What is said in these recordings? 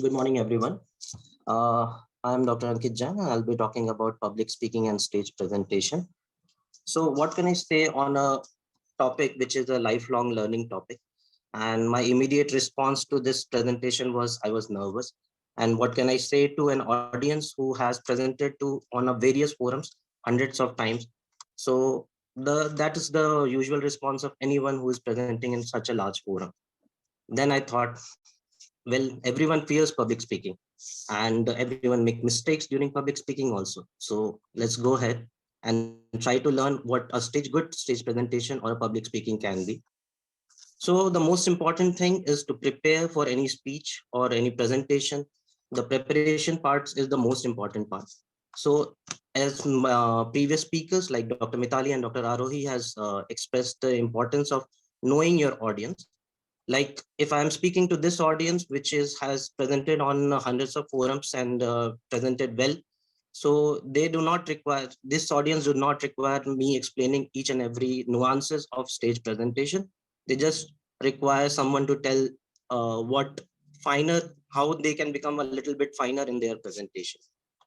Good morning, everyone. I'm Dr. Ankit Jain, and I'll be talking about public speaking and stage presentation. So, what can I say on a topic which is a lifelong learning topic? And my immediate response to this presentation was I was nervous. And what can I say to an audience who has presented to on a various forums hundreds of times? So, that is the usual response of anyone who is presenting in such a large forum. Then I thought, well, everyone fears public speaking and everyone make mistakes during public speaking also. So let's go ahead and try to learn what a good stage presentation or a public speaking can be. So the most important thing is to prepare for any speech or any presentation. The preparation parts is the most important part. So as previous speakers like Dr. Mitali and Dr. Arohi has expressed the importance of knowing your audience. Like if I'm speaking to this audience which is has presented on hundreds of forums and presented well, so they do not require, this audience do not require me explaining each and every nuances of stage presentation. They just require someone to tell what finer, how they can become a little bit finer in their presentation.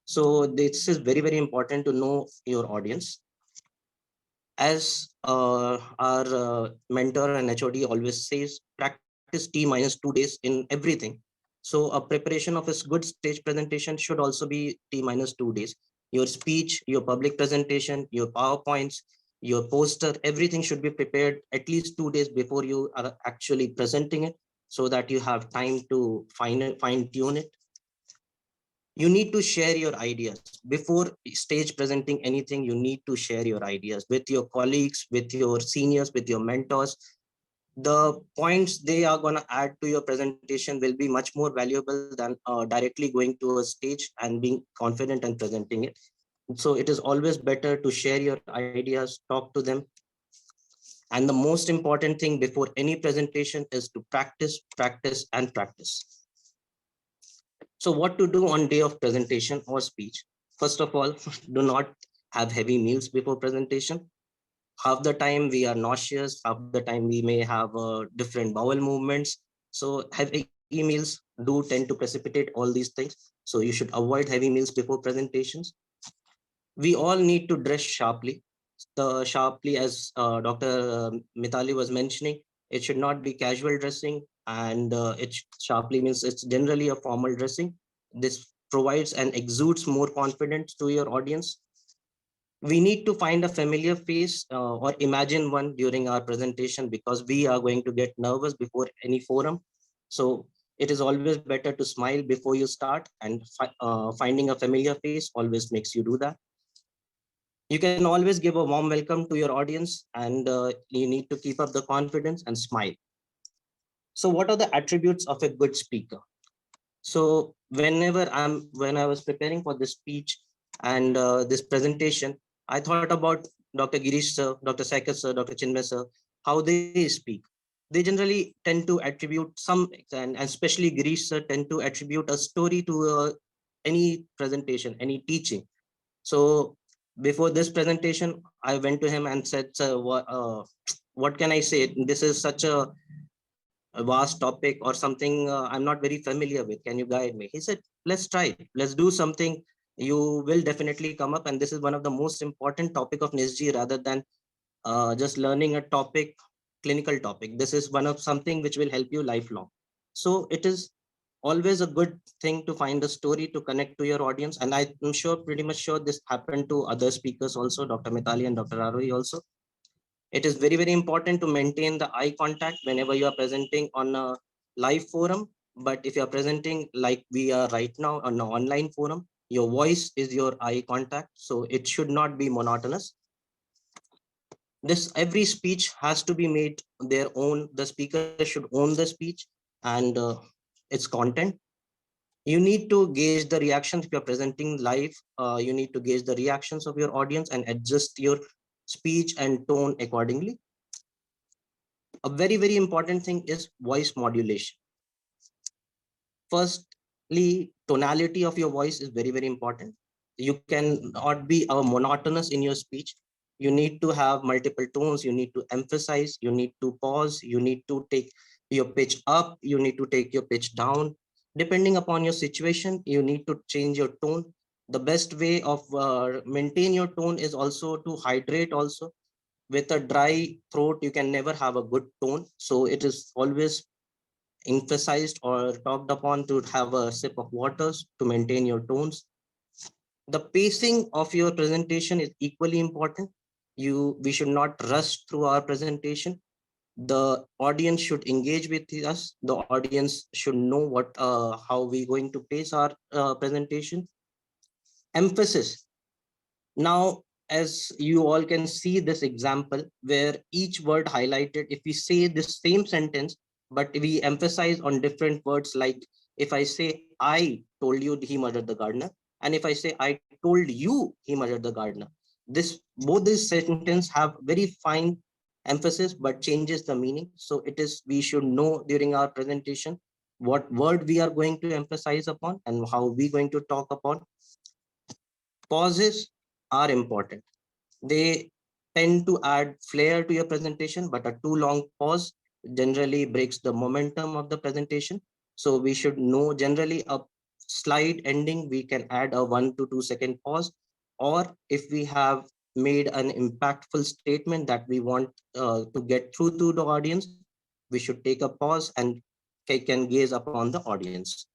So this is very, very important to know your audience. As our mentor and HOD always says, practice T minus 2 days in everything. So a preparation of a good stage presentation should also be T minus 2 days. Your speech, your public presentation, your PowerPoints, your poster, everything should be prepared at least 2 days before you are actually presenting it, so that you have time to fine tune it. You need to share your ideas before stage presenting anything. You need to share your ideas with your colleagues, with your seniors, with your mentors. The points they are going to add to your presentation will be much more valuable than directly going to a stage and being confident and presenting it. So it is always better to share your ideas, talk to them. And the most important thing before any presentation is to practice, practice, and practice. So what to do on day of presentation or speech? First of all, do not have heavy meals before presentation. Half the time we are nauseous, half the time we may have different bowel movements. So heavy meals do tend to precipitate all these things. So you should avoid heavy meals before presentations. We all need to dress sharply. The sharply, as Dr. Mitali was mentioning, it should not be casual dressing, and it sharply means it's generally a formal dressing. This provides and exudes more confidence to your audience. We need to find a familiar face or imagine one during our presentation, because we are going to get nervous before any forum. So it is always better to smile before you start, and finding a familiar face always makes you do that. You can always give a warm welcome to your audience, and you need to keep up the confidence and smile. So what are the attributes of a good speaker? So when I was preparing for this speech and this presentation, I thought about Dr. Girish sir, Dr. Saikar sir, Dr. Chinmay sir, how they speak. They generally tend to attribute some, and especially Girish sir tend to attribute a story to any presentation, any teaching. So before this presentation, I went to him and said, "Sir, what can I say? This is such a vast topic or something I'm not very familiar with. Can you guide me?" He said, "Let's try. Let's do something. You will definitely come up. And this is one of the most important topic of NISG, rather than just learning a topic, clinical topic. This is one of something which will help you lifelong. So it is always a good thing to find a story to connect to your audience. And I'm sure, pretty much sure, this happened to other speakers also, Dr. Mitali and Dr. Arohi also. It is very, very important to maintain the eye contact whenever you are presenting on a live forum. But if you are presenting like we are right now on an online forum, your voice is your eye contact. So it should not be monotonous. This every speech has to be made their own. The speaker should own the speech and its content. You need to gauge the reactions. If you're presenting live, you need to gauge the reactions of your audience and adjust your speech and tone accordingly. A very, very important thing is voice modulation. Firstly, tonality of your voice is very, very important. You cannot be monotonous in your speech. You need to have multiple tones. You need to emphasize, you need to pause, you need to take your pitch up, you need to take your pitch down. Depending upon your situation, you need to change your tone. The best way of maintain your tone is also to hydrate also. With a dry throat, you can never have a good tone. So it is always emphasized or talked upon to have a sip of waters to maintain your tones. The pacing of your presentation is equally important. We should not rush through our presentation. The audience should engage with us. The audience should know how we going to pace our presentation. Emphasis. Now, as you all can see this example where each word highlighted, if we say the same sentence, but we emphasize on different words, like if I say, I told you he murdered the gardener, and if I say, I told you he murdered the gardener, both these sentences have very fine emphasis, but changes the meaning. So we should know during our presentation what word we are going to emphasize upon and how we going to talk upon. Pauses are important. They tend to add flair to your presentation, but a too long pause generally breaks the momentum of the presentation. So we should know generally a slide ending, we can add a 1 to 2 second pause, or if we have made an impactful statement that we want to get through to the audience, we should take a pause and can gaze upon the audience.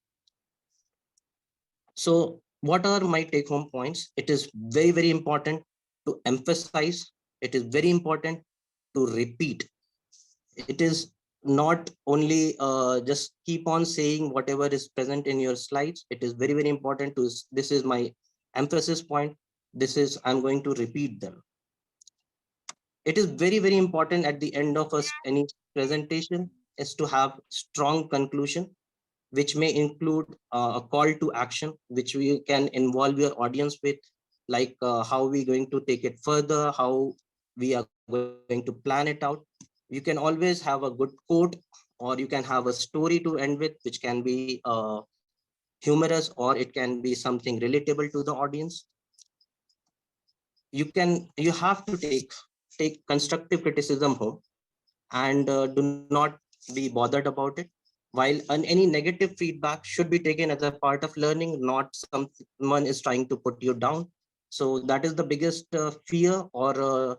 So what are my take home points? It is very, very important to emphasize. It is very important to repeat. It is not only just keep on saying whatever is present in your slides. It is very, very important to, this is my emphasis point. I'm going to repeat them. It is very, very important at the end of any presentation is to have strong conclusion, which may include a call to action, which we can involve your audience with, like how we going to take it further, how we are going to plan it out. You can always have a good quote, or you can have a story to end with, which can be humorous, or it can be something relatable to the audience. You have to take constructive criticism home, and do not be bothered about it. While any negative feedback should be taken as a part of learning, not someone is trying to put you down. So that is the biggest fear or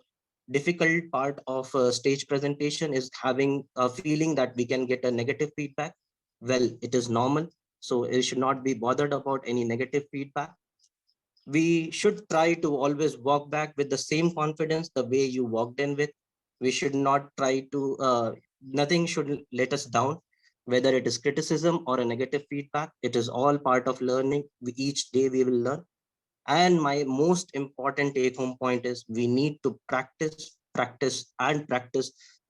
difficult part of stage presentation, is having a feeling that we can get a negative feedback. Well, it is normal. So it should not be bothered about any negative feedback. We should try to always walk back with the same confidence the way you walked in with. We should not try to nothing should let us down, whether it is criticism or a negative feedback. It is all part of learning. Each day we will learn. And my most important take home point is we need to practice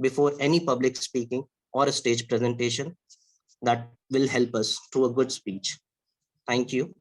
before any public speaking or a stage presentation. That will help us to a good speech. Thank you.